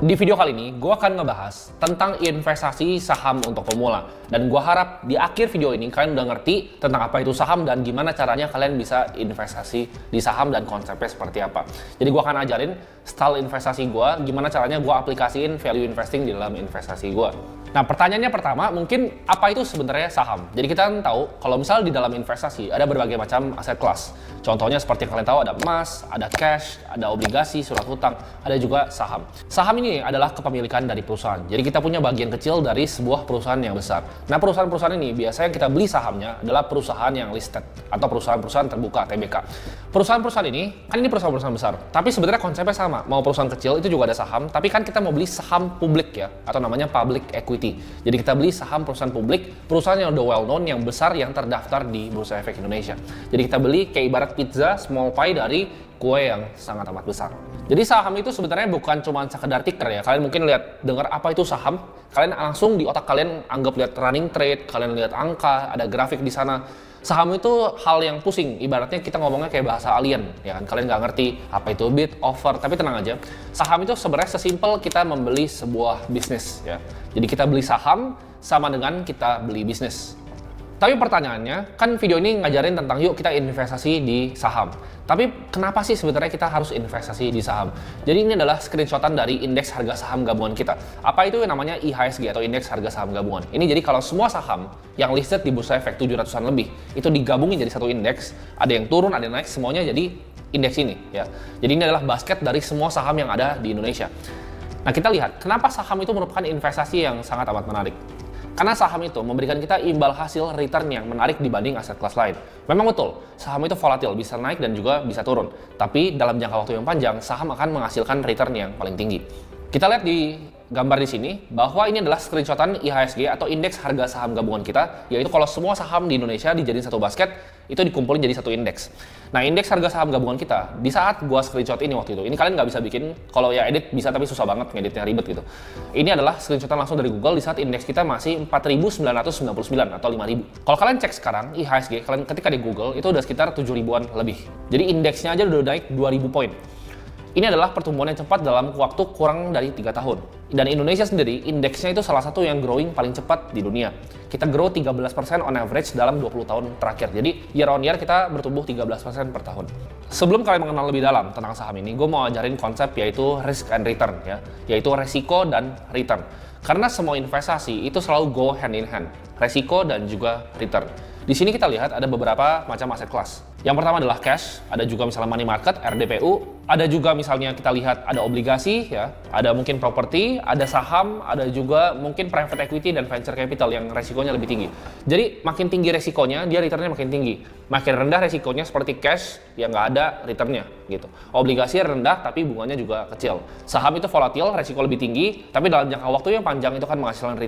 Di video kali ini, gue akan ngebahas tentang investasi saham untuk pemula. Dan gue harap di akhir video ini kalian udah ngerti tentang apa itu saham dan gimana caranya kalian bisa investasi di saham dan konsepnya seperti apa. Jadi gue akan ajarin style investasi gue, gimana caranya gue aplikasiin value investing di dalam investasi gue. Nah, pertanyaannya pertama, mungkin apa itu sebenarnya saham? Jadi kita tahu kalau misal di dalam investasi ada berbagai macam aset kelas. Contohnya seperti yang kalian tahu ada emas, ada cash, ada obligasi, surat hutang, ada juga saham. Saham ini adalah kepemilikan dari perusahaan. Jadi kita punya bagian kecil dari sebuah perusahaan yang besar. Nah, perusahaan-perusahaan ini biasanya kita beli sahamnya adalah perusahaan yang listed atau perusahaan-perusahaan terbuka TBK. Perusahaan-perusahaan ini, kan ini perusahaan-perusahaan besar, tapi sebenarnya konsepnya sama. Mau perusahaan kecil itu juga ada saham, tapi kan kita mau beli saham publik ya, atau namanya public equity. Jadi kita beli saham perusahaan publik, perusahaan yang udah well known, yang besar, yang terdaftar di Bursa Efek Indonesia. Jadi kita beli kayak ibarat pizza small pie dari kue yang sangat amat besar. Jadi saham itu sebenarnya bukan cuma sekedar ticker ya. Kalian mungkin dengar apa itu saham, kalian langsung di otak kalian anggap lihat running trade, kalian lihat angka, ada grafik di sana. Saham itu hal yang pusing, ibaratnya kita ngomongnya kayak bahasa alien, ya kan? Kalian nggak ngerti apa itu bid, offer, tapi tenang aja. Saham itu sebenarnya sesimpel kita membeli sebuah bisnis, ya. Jadi kita beli saham sama dengan kita beli bisnis. Tapi pertanyaannya, kan video ini ngajarin tentang yuk kita investasi di saham. Tapi kenapa sih sebenarnya kita harus investasi di saham? Jadi ini adalah screenshotan dari indeks harga saham gabungan kita. Apa itu yang namanya IHSG atau indeks harga saham gabungan? Ini jadi kalau semua saham yang listed di Bursa Efek 700-an lebih, itu digabungin jadi satu indeks, ada yang turun, ada yang naik, semuanya jadi indeks ini ya. Jadi ini adalah basket dari semua saham yang ada di Indonesia. Nah, kita lihat kenapa saham itu merupakan investasi yang sangat amat menarik. Karena saham itu memberikan kita imbal hasil return yang menarik dibanding aset kelas lain. Memang betul, saham itu volatil, bisa naik dan juga bisa turun. Tapi dalam jangka waktu yang panjang, saham akan menghasilkan return yang paling tinggi. Kita lihat di gambar di sini bahwa ini adalah screenshotan IHSG atau indeks harga saham gabungan kita, yaitu kalau semua saham di Indonesia dijadiin satu basket, itu dikumpulin jadi satu indeks. Nah, indeks harga saham gabungan kita, di saat gua screenshot ini waktu itu, ini kalian nggak bisa bikin, kalau ya edit bisa tapi susah banget, ngeditnya ribet gitu. Ini adalah screenshotan langsung dari Google di saat indeks kita masih 4.999 atau 5.000. Kalau kalian cek sekarang IHSG, kalian ketika di Google itu udah sekitar 7.000-an lebih. Jadi indeksnya aja udah naik 2.000 poin. Ini adalah pertumbuhan yang cepat dalam waktu kurang dari 3 tahun. Dan Indonesia sendiri, indeksnya itu salah satu yang growing paling cepat di dunia. Kita grow 13% on average dalam 20 tahun terakhir. Jadi year on year kita bertumbuh 13% per tahun. Sebelum kalian mengenal lebih dalam tentang saham ini, gue mau ajarin konsep yaitu risk and return, ya, yaitu resiko dan return. Karena semua investasi itu selalu go hand in hand, resiko dan juga return. Di sini kita lihat ada beberapa macam aset kelas. Yang pertama adalah cash, ada juga misalnya money market, RDPU, ada juga misalnya kita lihat ada obligasi, ya, ada mungkin properti, ada saham, ada juga mungkin private equity dan venture capital yang resikonya lebih tinggi. Jadi makin tinggi resikonya, dia returnnya makin tinggi. Makin rendah resikonya seperti cash, yang nggak ada returnnya gitu. Obligasi rendah tapi bunganya juga kecil. Saham itu volatil, resiko lebih tinggi, tapi dalam jangka waktu yang panjang itu kan menghasilkan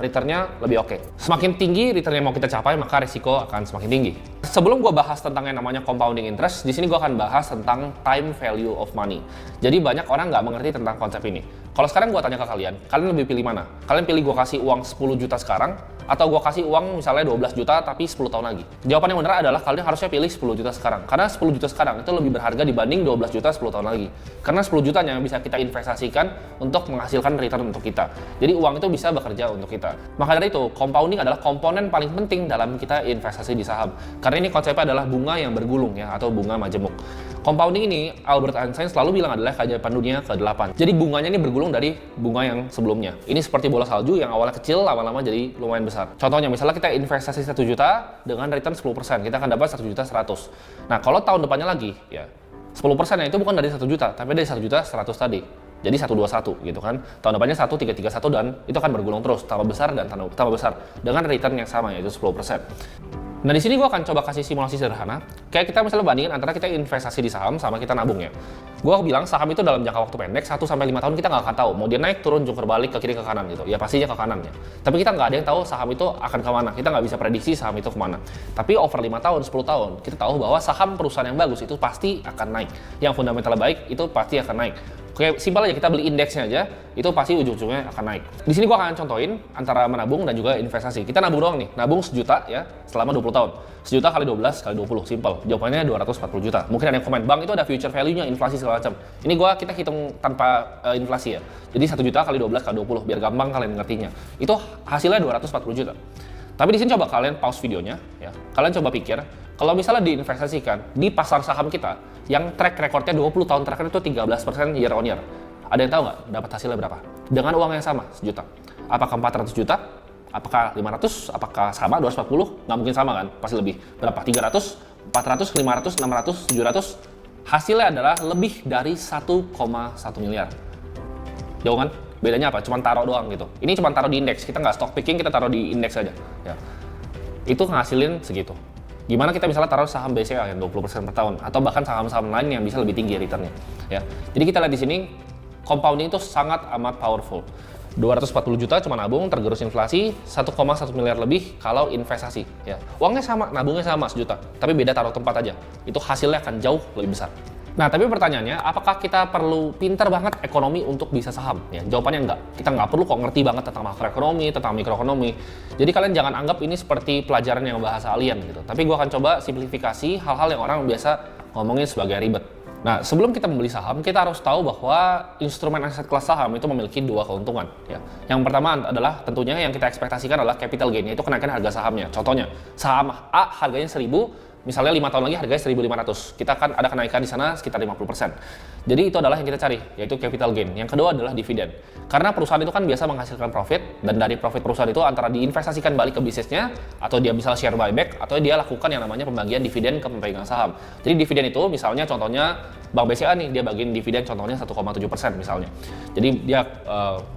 returnnya lebih oke. Semakin tinggi return yang mau kita capai, maka resiko akan semakin tinggi. Sebelum gue bahas tentang yang namanya compounding interest, di sini gue akan bahas tentang time value of money. Jadi banyak orang nggak mengerti tentang konsep ini. Kalau sekarang gue tanya ke kalian lebih pilih mana? Kalian pilih gue kasih uang 10 juta sekarang, atau gue kasih uang misalnya 12 juta tapi 10 tahun lagi? Jawaban yang benar adalah kalian harusnya pilih 10 juta sekarang. Karena 10 juta sekarang itu lebih berharga dibanding 12 juta 10 tahun lagi. Karena 10 jutanya bisa kita investasikan untuk menghasilkan return untuk kita. Jadi uang itu bisa bekerja untuk kita. Maka dari itu, compounding adalah komponen paling penting dalam kita investasi di saham. Karena ini konsepnya adalah bunga yang bergulung ya, atau bunga majemuk. Compounding ini Albert Einstein selalu bilang adalah keajaiban dunia ke-8. Jadi bunganya ini bergulung dari bunga yang sebelumnya. Ini seperti bola salju yang awalnya kecil, lama-lama jadi lumayan besar. Contohnya misalnya kita investasi 1 juta dengan return 10%, kita akan dapat 1 juta 100. Nah, kalau tahun depannya lagi ya 10%-nya itu bukan dari 1 juta, tapi dari 1 juta 100 tadi. Jadi 121 gitu kan. Tahun depannya 1331 dan itu akan bergulung terus, tambah besar dan tambah besar dengan return yang sama yaitu 10%. Nah, di sini gue akan coba kasih simulasi sederhana. Kayak kita misalnya bandingin antara kita investasi di saham sama kita nabung ya. Gue bilang saham itu dalam jangka waktu pendek 1-5 tahun kita nggak akan tahu mau dia naik, turun, jungkir balik, ke kiri, ke kanan gitu. Ya pastinya ke kanan ya. Tapi kita nggak ada yang tahu saham itu akan kemana. Kita nggak bisa prediksi saham itu kemana. Tapi over 5 tahun, 10 tahun, kita tahu bahwa saham perusahaan yang bagus itu pasti akan naik. Yang fundamentalnya baik itu pasti akan naik. Oke, simpel aja, kita beli indeksnya aja, itu pasti ujung-ujungnya akan naik. Di sini gua akan contohin antara menabung dan juga investasi. Kita nabung doang nih, nabung 1 juta ya selama 20 tahun. 1 juta kali 12 kali 20, simpel. Jawabannya 240 juta. Mungkin ada yang komen, "Bang, itu ada future value-nya, inflasi segala macam." Ini kita hitung tanpa inflasi ya. Jadi 1 juta kali 12 kali 20, biar gampang kalian ngertinya. Itu hasilnya 240 juta. Tapi di sini coba kalian pause videonya ya. Kalian coba pikir, kalau misalnya diinvestasikan di pasar saham kita yang track recordnya 20 tahun terakhir itu 13% year on year. Ada yang tahu nggak dapat hasilnya berapa? Dengan uang yang sama, 1 juta. Apakah 400 juta? Apakah 500? Apakah sama 240? Nggak mungkin sama kan? Pasti lebih. Berapa? 300, 400, 500, 600, 700? Hasilnya adalah lebih dari 1,1 miliar. Jauh kan? Bedanya apa? Cuman taruh doang gitu. Ini cuma taruh di indeks. Kita nggak stock picking, kita taruh di indeks aja. Ya. Itu ngasilin segitu. Gimana kita misalnya taruh saham BCA yang 20% per tahun, atau bahkan saham-saham lain yang bisa lebih tinggi returnnya. Ya. Jadi kita lihat di sini, compounding itu sangat amat powerful. 240 juta cuma nabung, tergerus inflasi, 1,1 miliar lebih kalau investasi. Ya. Uangnya sama, nabungnya sama 1 juta, tapi beda taruh tempat aja. Itu hasilnya akan jauh lebih besar. Nah, tapi pertanyaannya, apakah kita perlu pinter banget ekonomi untuk bisa saham? Ya, jawabannya enggak. Kita nggak perlu kok ngerti banget tentang makroekonomi, tentang mikroekonomi. Jadi kalian jangan anggap ini seperti pelajaran yang bahasa alien gitu. Tapi gue akan coba simplifikasi hal-hal yang orang biasa ngomongin sebagai ribet. Nah, sebelum kita membeli saham, kita harus tahu bahwa instrumen aset kelas saham itu memiliki 2 keuntungan. Ya. Yang pertama adalah tentunya yang kita ekspektasikan adalah capital gain, yaitu kenaikan harga sahamnya. Contohnya, saham A harganya 1.000, misalnya 5 tahun lagi harganya 1.500, kita akan ada kenaikan di sana sekitar 50%. Jadi itu adalah yang kita cari, yaitu capital gain. Yang kedua adalah dividen. Karena perusahaan itu kan biasa menghasilkan profit, dan dari profit perusahaan itu antara diinvestasikan balik ke bisnisnya, atau dia bisa share buyback, atau dia lakukan yang namanya pembagian dividen ke pemegang saham. Jadi dividen itu misalnya contohnya Bank BCA nih, dia bagiin dividen contohnya 1,7% misalnya. Jadi dia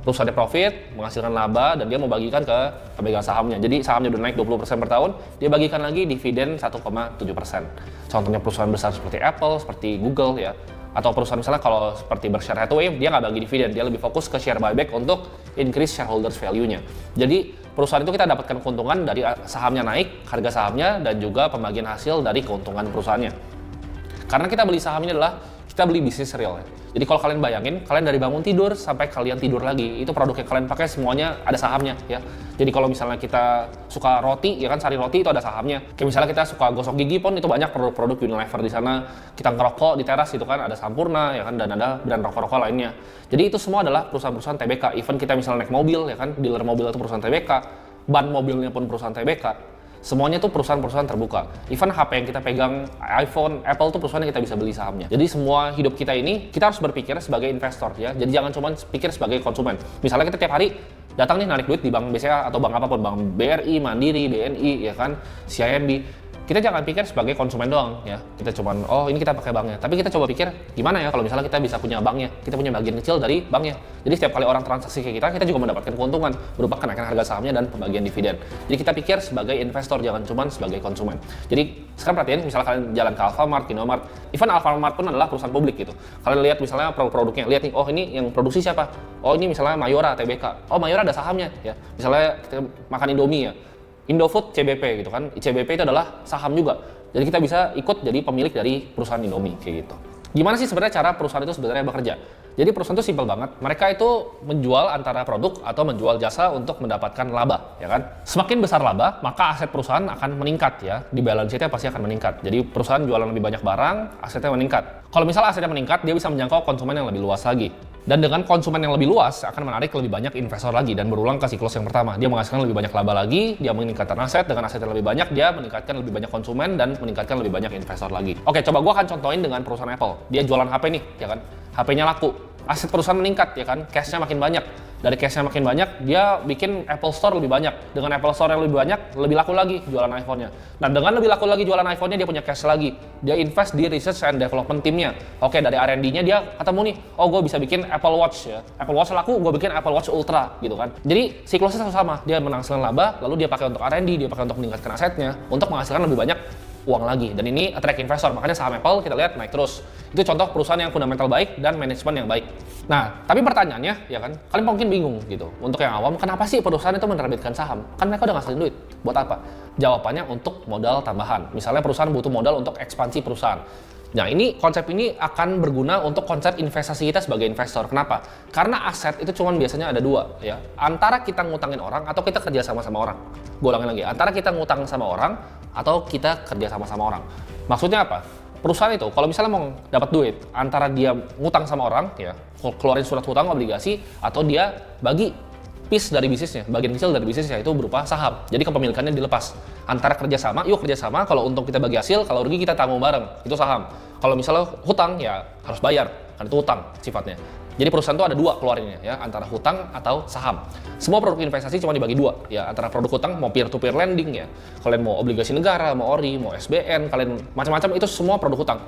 perusahaannya profit, menghasilkan laba, dan dia mau bagikan ke pemegang sahamnya. Jadi sahamnya udah naik 20% per tahun, dia bagikan lagi dividen 1,7%. Contohnya perusahaan besar seperti Apple, seperti Google ya. Atau perusahaan misalnya kalau seperti Berkshire Hathaway, dia nggak bagi dividen, dia lebih fokus ke share buyback untuk increase shareholders value-nya. Jadi perusahaan itu kita dapatkan keuntungan dari sahamnya naik, harga sahamnya, dan juga pembagian hasil dari keuntungan perusahaannya. Karena kita beli saham ini adalah kita beli bisnis real ya. Jadi kalau kalian bayangin, kalian dari bangun tidur sampai kalian tidur lagi, itu produk yang kalian pakai semuanya ada sahamnya ya. Jadi kalau misalnya kita suka roti, ya kan sari roti itu ada sahamnya. Kayak misalnya kita suka gosok gigi pun itu banyak produk-produk Unilever di sana. Kita ngerokok di teras itu kan ada Sampurna ya kan, dan ada brand rokok-rokok lainnya. Jadi itu semua adalah perusahaan-perusahaan TBK. Even kita misalnya naik mobil ya kan, dealer mobil itu perusahaan TBK, ban mobilnya pun perusahaan TBK. Semuanya tuh perusahaan-perusahaan terbuka. Even HP yang kita pegang, iPhone, Apple tuh perusahaan yang kita bisa beli sahamnya. Jadi semua hidup kita ini, kita harus berpikir sebagai investor ya. Jadi jangan cuma pikir sebagai konsumen. Misalnya kita tiap hari datang nih narik duit di bank BCA atau bank apapun, bank BRI, Mandiri, BNI, ya kan, CIMB. Kita jangan pikir sebagai konsumen doang ya. Kita cuman, oh ini kita pakai banknya. Tapi kita coba pikir, gimana ya kalau misalnya kita bisa punya banknya, kita punya bagian kecil dari banknya. Jadi setiap kali orang transaksi ke kita juga mendapatkan keuntungan berupa kenaikan harga sahamnya dan pembagian dividen. Jadi kita pikir sebagai investor, jangan cuman sebagai konsumen. Jadi sekarang perhatiin, misalnya kalian jalan ke Alfamart, Indomart, even Alfamart pun adalah perusahaan publik gitu. Kalian lihat misalnya produk-produknya, lihat nih, oh ini yang produksi siapa? Oh ini misalnya Mayora, TBK. Oh Mayora ada sahamnya ya. Misalnya kita makan Indomie ya. Indofood CBP gitu kan, CBP itu adalah saham juga. Jadi kita bisa ikut jadi pemilik dari perusahaan Indomie kayak gitu. Gimana sih sebenarnya cara perusahaan itu sebenarnya bekerja? Jadi perusahaan itu simpel banget. Mereka itu menjual antara produk atau menjual jasa untuk mendapatkan laba, ya kan? Semakin besar laba, maka aset perusahaan akan meningkat ya. Di balance sheet-nya pasti akan meningkat. Jadi perusahaan jualan lebih banyak barang, asetnya meningkat. Kalau misalnya asetnya meningkat, dia bisa menjangkau konsumen yang lebih luas lagi. Dan dengan konsumen yang lebih luas akan menarik lebih banyak investor lagi dan berulang ke siklus yang pertama. Dia menghasilkan lebih banyak laba lagi, dia meningkatkan aset, dengan aset yang lebih banyak dia meningkatkan lebih banyak konsumen dan meningkatkan lebih banyak investor lagi. Oke, coba gua akan contohin dengan perusahaan Apple. Dia jualan HP nih, ya kan? HP-nya laku. Aset perusahaan meningkat ya kan, cash-nya makin banyak. Dari cash-nya makin banyak, dia bikin Apple Store lebih banyak. Dengan Apple Store yang lebih banyak, lebih laku lagi jualan iPhone-nya. Nah, dengan lebih laku lagi jualan iPhone-nya, dia punya cash lagi. Dia invest di research and development team-nya. Oke, dari R&D-nya dia ketemu nih, oh gue bisa bikin Apple Watch ya. Apple Watch laku, gue bikin Apple Watch Ultra gitu kan. Jadi siklusnya sama, dia menghasilkan laba, lalu dia pakai untuk R&D, dia pakai untuk meningkatkan asetnya, untuk menghasilkan lebih banyak uang lagi. Dan ini attract investor, makanya saham Apple kita lihat naik terus. Itu contoh perusahaan yang fundamental baik dan manajemen yang baik. Nah, tapi pertanyaannya ya kan, kalian mungkin bingung gitu. Untuk yang awam, kenapa sih perusahaan itu menerbitkan saham? Kan mereka udah ngasilin duit. Buat apa? Jawabannya untuk modal tambahan. Misalnya perusahaan butuh modal untuk ekspansi perusahaan. Nah, konsep ini akan berguna untuk konsep investasi kita sebagai investor. Kenapa? Karena aset itu cuma biasanya ada dua, ya. Antara kita ngutangin orang atau kita kerja sama orang. Gue ulangin lagi, antara kita ngutang sama orang atau kita kerja sama orang. Maksudnya apa? Perusahaan itu, kalau misalnya mau dapat duit, antara dia ngutang sama orang, ya, keluarin surat hutang obligasi, atau dia bagi piece dari bisnisnya, bagian kecil dari bisnisnya itu berupa saham. Jadi kepemilikannya dilepas. Antara kerjasama, yuk kerjasama, kalau untung kita bagi hasil, kalau rugi kita tanggung bareng, itu saham. Kalau misalnya hutang, ya harus bayar, kan itu hutang sifatnya. Jadi perusahaan itu ada dua keluarinnya, ya, antara hutang atau saham. Semua produk investasi cuma dibagi dua, ya, antara produk hutang mau peer-to-peer lending, ya. Kalian mau obligasi negara, mau ORI, mau SBN, kalian macam-macam itu semua produk hutang.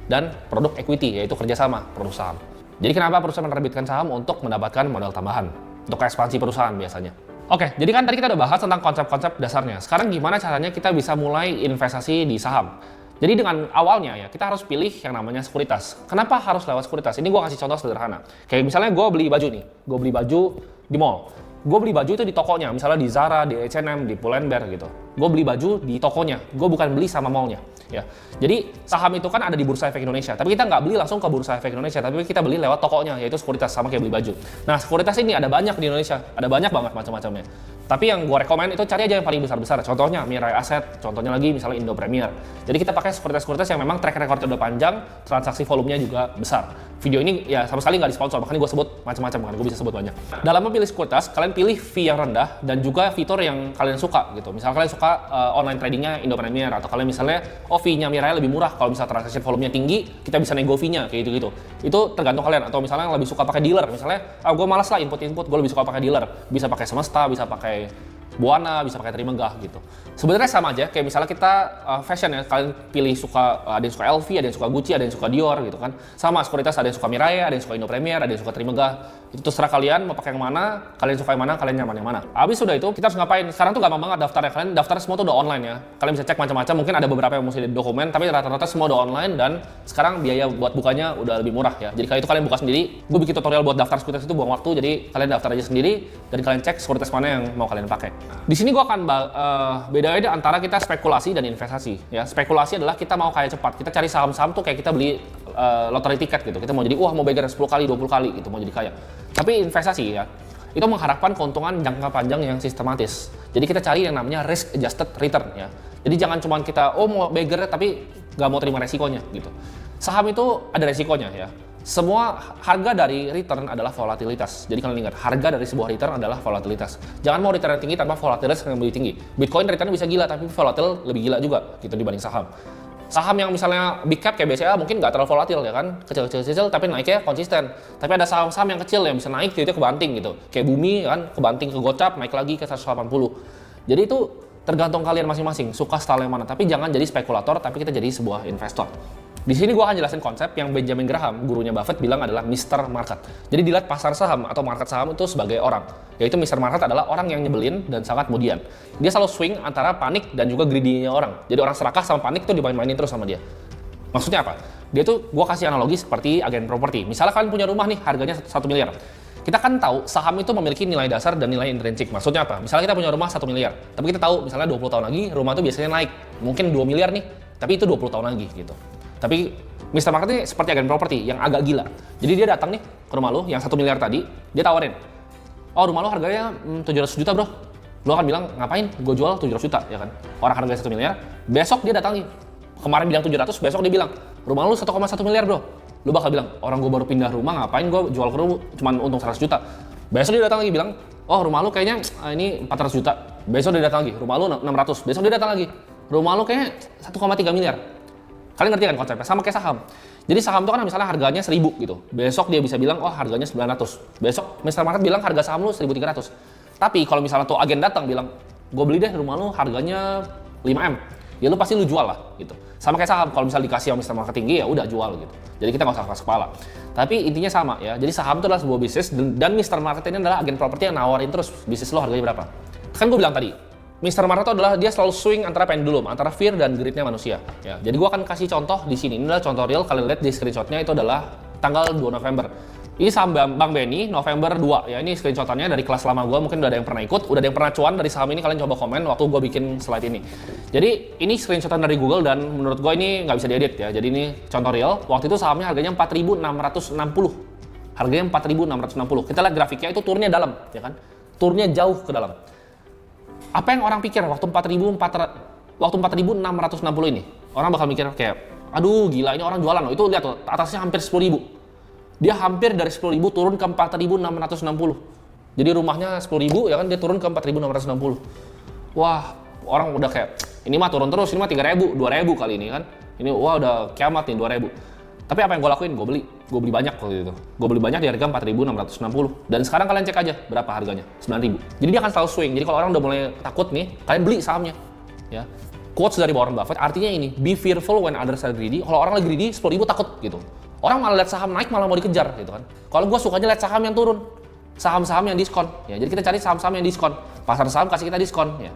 Dan produk equity, yaitu kerjasama, produk saham. Jadi kenapa perusahaan menerbitkan saham? Untuk mendapatkan modal tambahan, untuk ekspansi perusahaan biasanya. Oke, jadi kan tadi kita udah bahas tentang konsep-konsep dasarnya. Sekarang gimana caranya kita bisa mulai investasi di saham? Jadi dengan awalnya ya, kita harus pilih yang namanya sekuritas. Kenapa harus lewat sekuritas? Ini gue kasih contoh sederhana. Kayak misalnya gue beli baju nih, gue beli baju di mall. Gue beli baju itu di tokonya, misalnya di Zara, di H&M, di Pull&Bear gitu. Gue beli baju di tokonya, gue bukan beli sama mallnya. Ya. Jadi saham itu kan ada di Bursa Efek Indonesia, tapi kita nggak beli langsung ke Bursa Efek Indonesia, tapi kita beli lewat tokonya, yaitu sekuritas, sama kayak beli baju. Nah, sekuritas ini ada banyak di Indonesia, ada banyak banget macam-macamnya. Tapi yang gue rekomend itu cari aja yang paling besar-besar. Contohnya Mirai Asset, contohnya lagi misalnya Indo Premier. Jadi kita pakai sekuritas-sekuritas yang memang track record udah panjang, transaksi volumenya juga besar. Video ini ya sama sekali nggak disponsor, makanya gue sebut macam-macam kan, gue bisa sebut banyak. Dalam memilih sekuritas, kalian pilih fee yang rendah dan juga fitur yang kalian suka gitu. Misalnya kalian suka online tradingnya Indo Premier, atau kalian misalnya fee-nya Mirai lebih murah, kalau misalnya transaksi volumenya tinggi, kita bisa nego fee-nya kayak gitu-gitu. Itu tergantung kalian. Atau misalnya lebih suka pakai dealer, misalnya gue malas lah input-input, gue lebih suka pakai dealer. Bisa pakai Semesta, bisa pakai Buana, bisa pakai Trimegah gitu. Sebenarnya sama aja, kayak misalnya kita fashion ya, kalian pilih suka, ada yang suka LV, ada yang suka Gucci, ada yang suka Dior gitu kan. Sama sekuritas, ada yang suka Mirai, ada yang suka Indo Premier, ada yang suka Trimegah. Itu terserah kalian mau pakai yang mana, kalian suka yang mana, kalian nyaman yang mana. Habis sudah itu, kita harus ngapain? Sekarang tuh gampang banget daftarnya. Kalian daftar semua tuh udah online ya. Kalian bisa cek macam-macam, mungkin ada beberapa yang mesti di dokumen, tapi rata-rata semua udah online dan sekarang biaya buat bukanya udah lebih murah ya. Jadi kalau itu kalian buka sendiri, gue bikin tutorial buat daftar sekuritas itu buang waktu, jadi kalian daftar aja sendiri dan kalian cek sekuritas mana yang mau kalian pakai. Di sini gue akan beda-beda antara kita spekulasi dan investasi. Ya, spekulasi adalah kita mau kaya cepat. Kita cari saham-saham tuh kayak kita beli lotre tiket gitu. Kita mau jadi mau beggar 10 kali, 20 kali gitu, mau jadi kaya. Tapi investasi ya, itu mengharapkan keuntungan jangka panjang yang sistematis. Jadi kita cari yang namanya risk adjusted return ya. Jadi jangan cuma kita mau beggar tapi nggak mau terima resikonya gitu. Saham itu ada resikonya ya. Semua harga dari return adalah volatilitas. Jadi kalian ingat, harga dari sebuah return adalah volatilitas. Jangan mau return yang tinggi tanpa volatilitas yang lebih tinggi. Bitcoin return bisa gila, tapi volatil lebih gila juga gitu dibanding saham. Saham yang misalnya big cap kayak BCA mungkin nggak terlalu volatil ya kan, kecil-kecil tapi naiknya konsisten. Tapi ada saham-saham yang kecil yang bisa naik itu kebanting gitu. Kayak Bumi kan, kebanting ke Gocap, naik lagi ke 180. Jadi itu tergantung kalian masing-masing, suka style yang mana. Tapi jangan jadi spekulator, tapi kita jadi sebuah investor. Di sini gue akan jelasin konsep yang Benjamin Graham, gurunya Buffett, bilang adalah Mr. Market. Jadi dilihat pasar saham atau market saham itu sebagai orang. Yaitu Mr. Market adalah orang yang nyebelin dan sangat kemudian. Dia selalu swing antara panik dan juga greedy-nya orang. Jadi orang serakah sama panik tuh dimain-mainin terus sama dia. Maksudnya apa? Dia tuh, gue kasih analogi seperti agen properti. Misalnya kalian punya rumah nih, harganya 1 miliar. Kita kan tahu saham itu memiliki nilai dasar dan nilai intrinsik. Maksudnya apa? Misalnya kita punya rumah 1 miliar. Tapi kita tahu misalnya 20 tahun lagi rumah itu biasanya naik. Mungkin 2 miliar nih, tapi itu 20 tahun lagi gitu. Tapi Mr. Market ini seperti agen properti yang agak gila. Jadi dia datang nih ke rumah lu yang 1 miliar tadi, dia tawarin, oh rumah lu harganya 700 juta bro. Lu akan bilang, ngapain? Gue jual 700 juta, ya kan? Orang harganya 1 miliar, besok dia datang nih. Kemarin bilang 700, besok dia bilang, rumah lu 1,1 miliar bro. Lu bakal bilang, orang gue baru pindah rumah, ngapain gue jual ke lu cuma untung 100 juta. Besok dia datang lagi bilang, oh rumah lu kayaknya ini 400 juta. Besok dia datang lagi, rumah lu 600. Besok dia datang lagi, rumah lu kayaknya 1,3 miliar. Kalian ngerti kan konsepnya? Sama kayak saham. Jadi saham itu kan misalnya harganya 1000 gitu. Besok dia bisa bilang, oh harganya 900. Besok Mr. Market bilang harga saham lu 1300. Tapi kalau misalnya tuh agen datang bilang, gue beli deh rumah lu harganya 5M. Ya lu pasti lu jual lah gitu. Sama kayak saham, kalau misalnya dikasih sama Mr. Market tinggi ya udah jual gitu. Jadi kita nggak usah keras kepala. Tapi intinya sama ya. Jadi saham itu adalah sebuah bisnis dan Mr. Market ini adalah agen properti yang nawarin terus bisnis lo harganya berapa. Kan gue bilang tadi, Mr. Market itu adalah dia selalu swing antara pendulum, antara fear dan greed-nya manusia. Ya, jadi gue akan kasih contoh di sini. Ini adalah contoh real. Kalian lihat di screenshot-nya itu adalah tanggal 2 November. Ini saham Bang Benny November 2 ya, ini screenshotannya dari kelas lama gue, mungkin udah ada yang pernah ikut, udah ada yang pernah cuan dari saham ini, kalian coba komen waktu gue bikin slide ini. Jadi ini screenshotan dari Google dan menurut gue ini nggak bisa diedit ya, jadi ini contoh real, waktu itu sahamnya harganya 4.660, harganya 4.660, kita lihat grafiknya itu turunnya dalam ya kan, turunnya jauh ke dalam. Apa yang orang pikir waktu 4.660 ini? Orang bakal mikir kayak, aduh gila ini orang jualan loh, itu lihat tuh atasnya hampir 10.000. Dia hampir dari 10.000 turun ke 4.660. Jadi rumahnya 10.000 ya kan, dia turun ke 4.660. Wah, orang udah kayak, ini mah turun terus, ini mah 3.000, 2.000 kali ini kan. Ini wah udah kiamat nih 2.000. Tapi apa yang gue lakuin? Gue beli banyak waktu itu. Gue beli banyak di harga 4.660. Dan sekarang kalian cek aja berapa harganya, 9.000. Jadi dia akan selalu swing. Jadi kalau orang udah mulai takut nih, kalian beli sahamnya. Ya. Quotes dari Warren Buffett artinya ini, be fearful when others are greedy. Kalau orang lagi greedy, 10.000 takut gitu. Orang malah lihat saham naik malah mau dikejar gitu kan. Kalau gue sukanya lihat saham yang turun, saham-saham yang diskon. Ya, jadi kita cari saham-saham yang diskon. Pasar saham kasih kita diskon. Ya.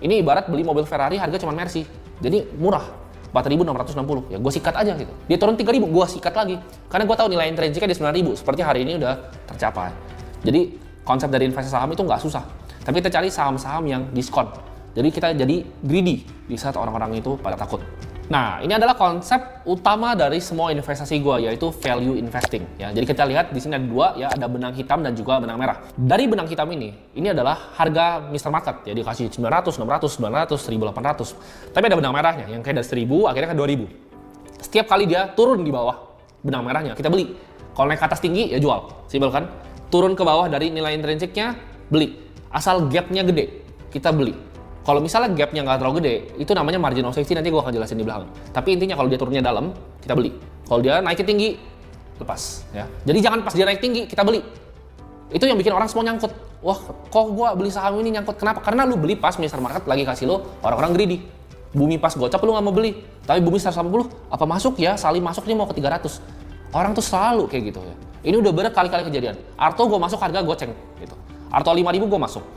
Ini ibarat beli mobil Ferrari harga cuma Mercy, jadi murah, 4.660. Ya gue sikat aja gitu. Dia turun 3.000, gue sikat lagi. Karena gue tahu nilai intrinsiknya di 9.000. Seperti hari ini udah tercapai. Jadi konsep dari investasi saham itu nggak susah. Tapi kita cari saham-saham yang diskon. Jadi kita jadi greedy di saat orang-orang itu pada takut. Nah, ini adalah konsep utama dari semua investasi gue, yaitu value investing. Ya, jadi kita lihat di sini ada dua, ya, ada benang hitam dan juga benang merah. Dari benang hitam ini adalah harga Mr. Market, ya dikasih 900, 600, 900, 1800. Tapi ada benang merahnya, yang kayak dari 1000 akhirnya ke 2000. Setiap kali dia turun di bawah benang merahnya, kita beli. Kalau naik ke atas tinggi, ya jual. Simpel kan? Turun ke bawah dari nilai intrinsiknya, beli. Asal gapnya gede, kita beli. Kalau misalnya gapnya nggak terlalu gede, itu namanya margin of safety, nanti gue akan jelasin di belakang. Tapi intinya kalau dia turunnya dalam, kita beli. Kalau dia naiknya tinggi, lepas. Ya. Jadi jangan pas dia naik tinggi, kita beli. Itu yang bikin orang semua nyangkut. Wah, kok gue beli saham ini nyangkut? Kenapa? Karena lu beli pas Mr. Market lagi kasih lo orang-orang greedy. Bumi pas gocap lu nggak mau beli. Tapi bumi 180, apa masuk ya? Salim masuk dia mau ke 300. Orang tuh selalu kayak gitu ya. Ini udah berkali-kali kejadian. Arto gue masuk harga goceng gitu. Arto 5.000 gue masuk.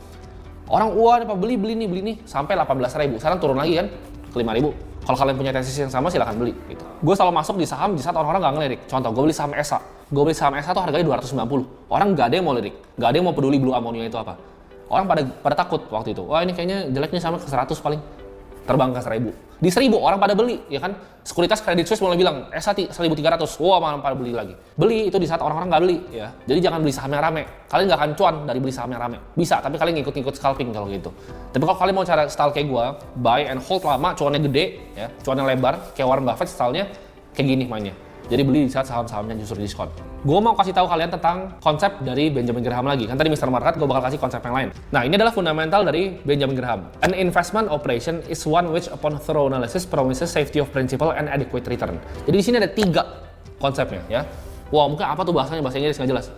Orang apa beli nih sampai 18.000. Sekarang turun lagi kan ke 5.000. Kalau kalian punya tesis yang sama silahkan beli gitu. Gue selalu masuk di saham di saat orang-orang nggak ngelirik. Contoh, gue beli saham ESA. Gue beli saham ESA tuh harganya 290. Orang nggak ada yang mau lirik, nggak ada yang mau peduli blue ammonia itu apa. Orang pada takut waktu itu. Wah ini kayaknya jeleknya sampai ke 100 paling. Terbang ke 1.000. Di 1.000 orang pada beli, ya kan? Sekuritas Credit Suisse mulai bilang, ESA 1.300. Wah malah pada beli lagi. Beli itu di saat orang-orang nggak beli, ya. Jadi jangan beli saham yang rame. Kalian nggak akan cuan dari beli saham yang rame. Bisa, tapi kalian ngikut-ngikut scalping kalau gitu. Tapi kalau kalian mau cara style kayak gue, buy and hold lama, cuannya gede, ya, cuannya lebar, kayak Warren Buffett stylenya kayak gini mainnya. Jadi beli di saat saham-sahamnya justru diskon. Gue mau kasih tahu kalian tentang konsep dari Benjamin Graham lagi. Kan tadi Mr. Market gue bakal kasih konsep yang lain. Nah ini adalah fundamental dari Benjamin Graham. An investment operation is one which upon thorough analysis promises safety of principal and adequate return. Jadi di sini ada 3 konsepnya ya. Wah mungkin apa tuh bahasanya, bahasa Inggris nggak jelas.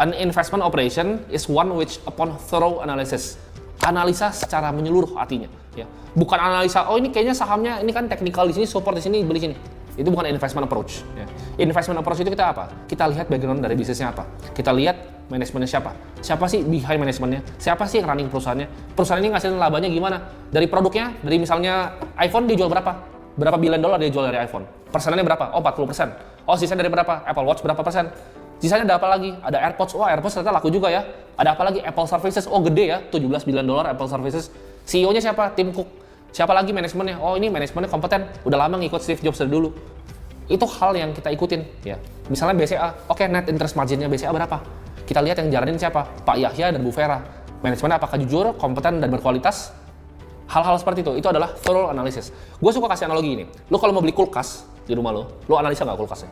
An investment operation is one which upon thorough analysis. Analisa secara menyeluruh artinya. Ya. Bukan analisa, oh ini kayaknya sahamnya, ini kan technical di sini, support di sini, beli sini. Itu bukan investment approach. Ya. Investment approach itu kita apa? Kita lihat background dari bisnisnya apa. Kita lihat manajemennya siapa. Siapa sih behind manajemennya? Siapa sih yang running perusahaannya? Perusahaan ini ngasihin labanya gimana? Dari produknya, dari misalnya iPhone dia jual berapa? Berapa billion dollar dia jual dari iPhone? Persenannya berapa? Oh 40%. Oh sisanya dari berapa? Apple Watch berapa persen? Sisanya ada apa lagi? Ada AirPods. Wah AirPods ternyata laku juga ya. Ada apa lagi? Apple Services. Oh gede ya, 17 billion dollar Apple Services. CEO-nya siapa? Tim Cook. Siapa lagi manajemennya? Oh ini manajemennya kompeten, udah lama ngikut Steve Jobs dari dulu. Itu hal yang kita ikutin ya. Misalnya BCA, oke, net interest marginnya BCA berapa? Kita lihat yang jalanin siapa? Pak Yahya dan Bu Vera. Manajemennya apakah jujur, kompeten, dan berkualitas? Hal-hal seperti itu adalah thorough analysis. Gue suka kasih analogi ini. Lu kalau mau beli kulkas di rumah lu analisa nggak kulkasnya?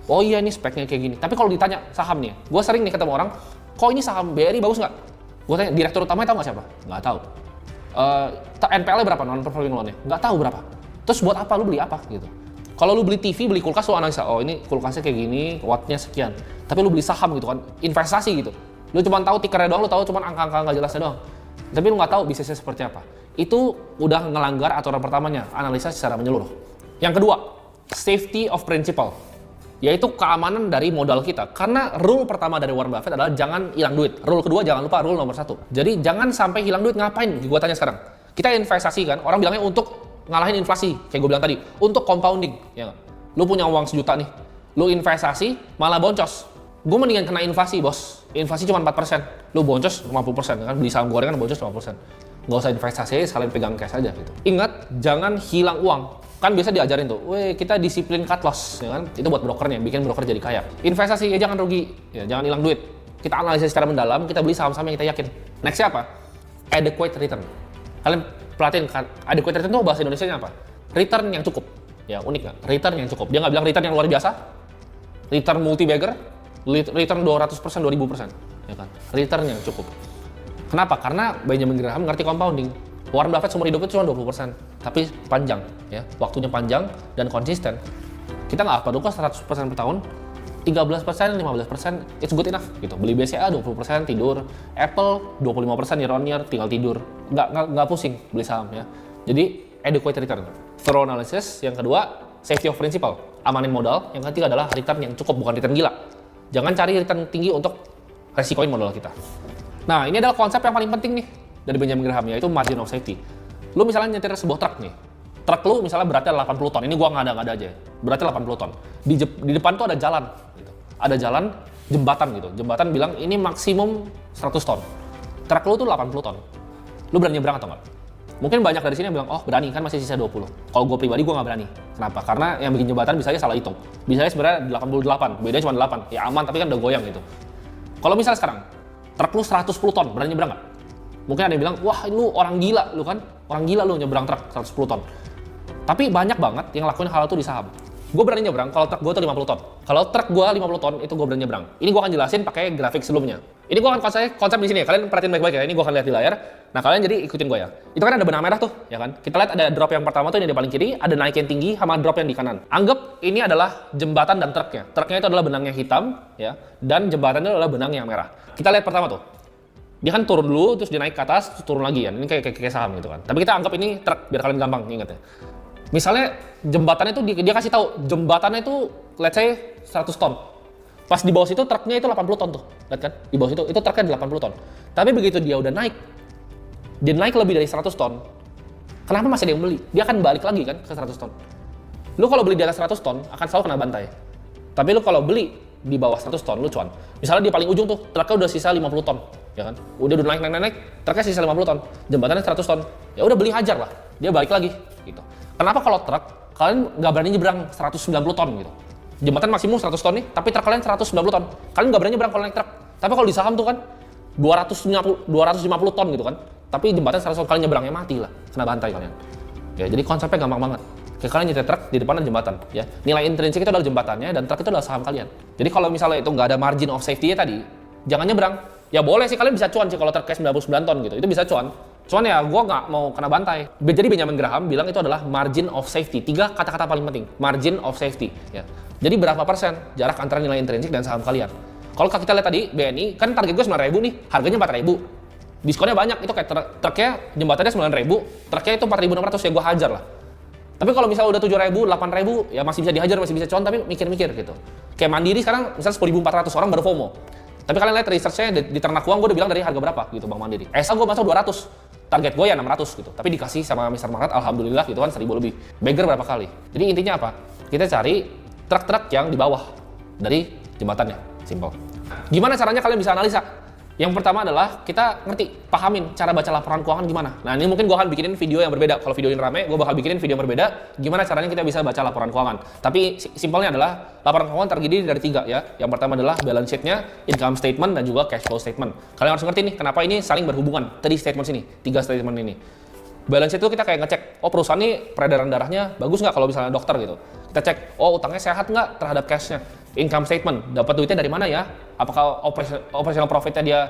Oh iya ini speknya kayak gini. Tapi kalau ditanya saham nih, gue sering nih ketemu orang, kok ini saham BRI bagus nggak? Gue tanya, direktur utamanya tahu nggak siapa? Nggak tahu. NPL-nya berapa, non-performing loan-nya? Nggak tahu berapa. Terus buat apa? Lu beli apa? Gitu. Kalau lu beli TV, beli kulkas, lu analisa, oh ini kulkasnya kayak gini, wattnya sekian. Tapi lu beli saham gitu kan, investasi gitu. Lu cuma tahu tikernya doang, lu tahu cuma angka-angka nggak jelasnya doang. Tapi lu nggak tahu bisnisnya seperti apa. Itu udah ngelanggar aturan pertamanya, analisa secara menyeluruh. Yang kedua, safety of principal. Yaitu keamanan dari modal kita. Karena rule pertama dari Warren Buffett adalah jangan hilang duit. Rule kedua jangan lupa rule nomor 1. Jadi jangan sampai hilang duit. Ngapain? Gue tanya sekarang. Kita investasi kan, orang bilangnya untuk ngalahin inflasi. Kayak gue bilang tadi, untuk compounding. Ya, lu punya uang 1 juta nih, lu investasi malah boncos. Gue mendingan kena inflasi, bos. Inflasi cuma 4%. Lu boncos 50%, kan? Beli saham gorengan boncos 50%. Nggak usah investasi, sekalian pegang cash aja gitu. Ingat, jangan hilang uang. Kan biasa diajarin tuh, weh kita disiplin cut loss, ya kan? Itu buat brokernya, bikin broker jadi kaya. Investasi ya jangan rugi, ya jangan hilang duit. Kita analisis secara mendalam, kita beli saham-saham yang kita yakin. Nextnya apa? Adequate return. Kalian perhatiin kan, adequate return itu bahasa Indonesianya apa? Return yang cukup. Ya unik nggak? Return yang cukup. Dia nggak bilang return yang luar biasa, return multi-bagger, return 200%, 2000%. Ya kan? Return yang cukup. Kenapa? Karena Benjamin Graham ngerti compounding. Warren Buffett seumur hidup itu cuma 20%, tapi panjang, ya, waktunya panjang dan konsisten. Kita nggak apa-apa 100% per tahun, 13%, 15%, it's good enough, gitu. Beli BCA 20% tidur, Apple 25% year on year tinggal tidur, nggak pusing beli saham, ya. Jadi adequate return, thorough analysis. Yang kedua, safety of principle, amanin modal. Yang ketiga adalah return yang cukup, bukan return gila. Jangan cari return tinggi untuk resikoin modal kita. Nah, ini adalah konsep yang paling penting nih dari Benjamin Graham, yaitu margin of safety. Lu misalnya nyetir sebuah truk nih, truk lu misalnya beratnya 80 ton, ini gua nggak ada aja, beratnya 80 ton. Di depan tuh ada jalan, gitu. Ada jalan, jembatan gitu. Jembatan bilang ini maksimum 100 ton. Truk lu tuh 80 ton. Lu berani nyebrang atau nggak? Mungkin banyak dari sini yang bilang, oh berani, kan masih sisa 20. Kalau gue pribadi, gue nggak berani. Kenapa? Karena yang bikin jembatan bisa aja salah hitung. Bisa aja sebenarnya 88, bedanya cuma 8. Ya aman, tapi kan udah goyang gitu. Kalau misalnya sekarang, truk lu 110 ton, berani nyebrang nggak? Mungkin ada yang bilang, wah lu orang gila lu kan, orang gila lu nyebrang truk 110 ton. Tapi banyak banget yang lakuin hal itu di saham. Gue berani nyebrang kalau truk gue tuh 50 ton. Kalau truk gue 50 ton, itu gue berani nyebrang. Ini gue akan jelasin pakai grafik sebelumnya. Ini gue akan konsep di sini ya, kalian perhatiin baik-baik ya, ini gue akan lihat di layar. Nah kalian jadi ikutin gue ya. Itu kan ada benang merah tuh, ya kan? Kita lihat ada drop yang pertama tuh ini di paling kiri, ada naik yang tinggi sama drop yang di kanan. Anggap ini adalah jembatan dan truknya. Truknya itu adalah benang yang hitam, ya, dan jembatannya adalah benang yang merah. Kita lihat pertama tuh. Dia kan turun dulu, terus dia naik ke atas, terus turun lagi ya. Ini kayak saham gitu kan. Tapi kita anggap ini truk, biar kalian gampang ingat ya. Misalnya jembatannya itu dia kasih tahu jembatannya itu let's say 100 ton. Pas di bawah situ truknya itu 80 ton tuh. Lihat kan? Di bawah situ itu truknya 80 ton. Tapi begitu dia udah naik, dia naik lebih dari 100 ton. Kenapa masih ada yang beli? Dia akan balik lagi kan ke 100 ton. Lu kalau beli di atas 100 ton akan selalu kena bantai. Tapi lu kalau beli di bawah 100 ton lu cuan. Misalnya di paling ujung tuh truknya udah sisa 50 ton, ya kan? Udah naik, truknya sisa 50 ton. Jembatannya 100 ton. Ya udah beli hajar lah. Dia balik lagi gitu. Kenapa kalau truk kalian nggak berani nyebrang 190 ton gitu? Jembatan maksimum 100 ton nih, tapi truk kalian 190 ton. Kalian nggak berani nyebrang kalau naik truk. Tapi kalau di saham tuh kan 250 ton gitu kan. Tapi jembatan 100 ton, kalian nyebrangnya mati lah, kena bantai kalian. Ya, jadi konsepnya gampang banget. Kayak kalian nyetir truk, di depan ada jembatan, ya. Nilai intrinsik itu adalah jembatannya dan truk itu adalah saham kalian. Jadi kalau misalnya itu nggak ada margin of safety-nya tadi, jangan nyebrang. Ya boleh sih kalian bisa cuan sih kalau truknya 99 ton gitu. Itu bisa cuan. Cuman ya gue nggak mau kena bantai. Jadi Benjamin Graham bilang itu adalah margin of safety. 3 kata-kata paling penting. Margin of safety. Ya. Jadi berapa persen jarak antara nilai intrinsik dan saham kalian. Kalau kita lihat tadi BNI kan target gue 9.000 nih, harganya 4.000. Diskonnya banyak, itu kayak truknya jembatannya 9.000, truknya itu 4.600, ya gue hajar lah. Tapi kalau misalnya udah 7.000, 8.000, ya masih bisa dihajar, masih bisa cuan, tapi mikir-mikir gitu. Kayak Mandiri sekarang misalnya 10.400, orang baru FOMO. Tapi kalian lihat research-nya di Ternak Uang, gue udah bilang dari harga berapa gitu Bang Mandiri. ESA gue masuk 200, target gue ya 600 gitu. Tapi dikasih sama Mr. Market, alhamdulillah gitu kan 1.000 lebih. Bagger berapa kali. Jadi intinya apa? Kita cari truk-truk yang di bawah dari jembatannya, simple. Gimana caranya kalian bisa analisa? Yang pertama adalah kita ngerti, pahamin cara baca laporan keuangan gimana. Nah ini mungkin gue akan bikinin video yang berbeda. Kalau video ini rame, gue bakal bikinin video yang berbeda. Gimana caranya kita bisa baca laporan keuangan. Tapi simpelnya adalah laporan keuangan terdiri dari 3 ya. Yang pertama adalah balance sheet-nya, income statement, dan juga cash flow statement. Kalian harus ngerti nih, kenapa ini saling berhubungan. 3 statement sini, 3 statement ini. Balance sheet itu kita kayak ngecek, oh perusahaan ini peredaran darahnya bagus nggak kalau misalnya dokter gitu. Kita cek, oh utangnya sehat nggak terhadap cash-nya. Income statement, dapat duitnya dari mana ya? Apakah operational profit-nya dia,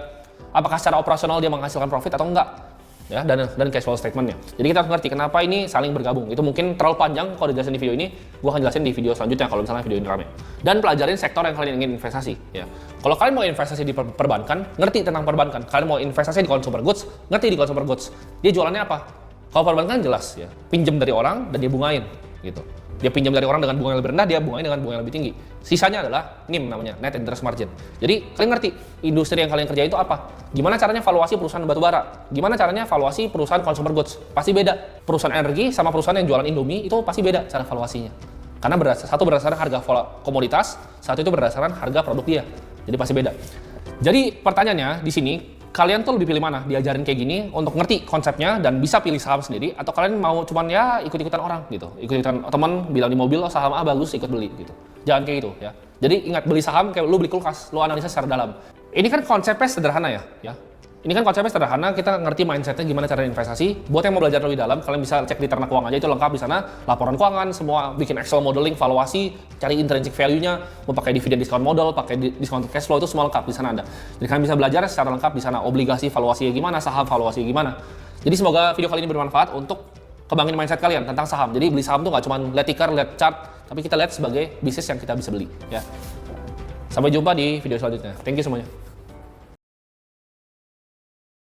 apakah secara operasional dia menghasilkan profit atau enggak? Ya, dan cash flow statement-nya. Jadi kita harus ngerti kenapa ini saling bergabung. Itu mungkin terlalu panjang kalau dijelasin di video ini, gua akan jelasin di video selanjutnya kalau misalnya video ini rame. Dan pelajarin sektor yang kalian ingin investasi, ya. Kalau kalian mau investasi di perbankan, ngerti tentang perbankan. Kalian mau investasi di consumer goods, ngerti di consumer goods. Dia jualannya apa? Kalau perbankan jelas ya, pinjam dari orang dan dia bungain gitu. Dia pinjam dari orang dengan bunga yang lebih rendah, dia bungain dengan bunga yang lebih tinggi. Sisanya adalah NIM namanya, net interest margin. Jadi kalian ngerti industri yang kalian kerjain itu apa? Gimana caranya valuasi perusahaan batubara? Gimana caranya valuasi perusahaan consumer goods? Pasti beda. Perusahaan energi sama perusahaan yang jualan Indomie itu pasti beda cara valuasinya. Karena satu berdasarkan harga komoditas, satu itu berdasarkan harga produk dia. Jadi pasti beda. Jadi pertanyaannya di sini, kalian tuh lebih pilih mana? Diajarin kayak gini untuk ngerti konsepnya dan bisa pilih saham sendiri, atau kalian mau cuman ya ikut-ikutan orang gitu, ikut-ikutan teman bilang di mobil, oh saham A bagus, ikut beli gitu. Jangan kayak gitu ya. Jadi ingat, beli saham kayak lu beli kulkas, lu analisa secara dalam. Ini kan konsepnya sederhana ya. Ini kan konsepnya sederhana, kita ngerti mindsetnya gimana cara investasi. Buat yang mau belajar lebih dalam, kalian bisa cek di Ternak Keuangan aja, itu lengkap di sana. Laporan keuangan, semua bikin Excel modeling, valuasi, cari intrinsic value-nya, mau pakai dividen discount model, pakai discount cash flow, itu semua lengkap di sana ada. Jadi kalian bisa belajar secara lengkap di sana, obligasi valuasinya gimana, saham valuasinya gimana. Jadi semoga video kali ini bermanfaat untuk kembangin mindset kalian tentang saham. Jadi beli saham tuh nggak cuma lihat ticker, lihat chart, tapi kita lihat sebagai bisnis yang kita bisa beli ya. Sampai jumpa di video selanjutnya. Thank you semuanya.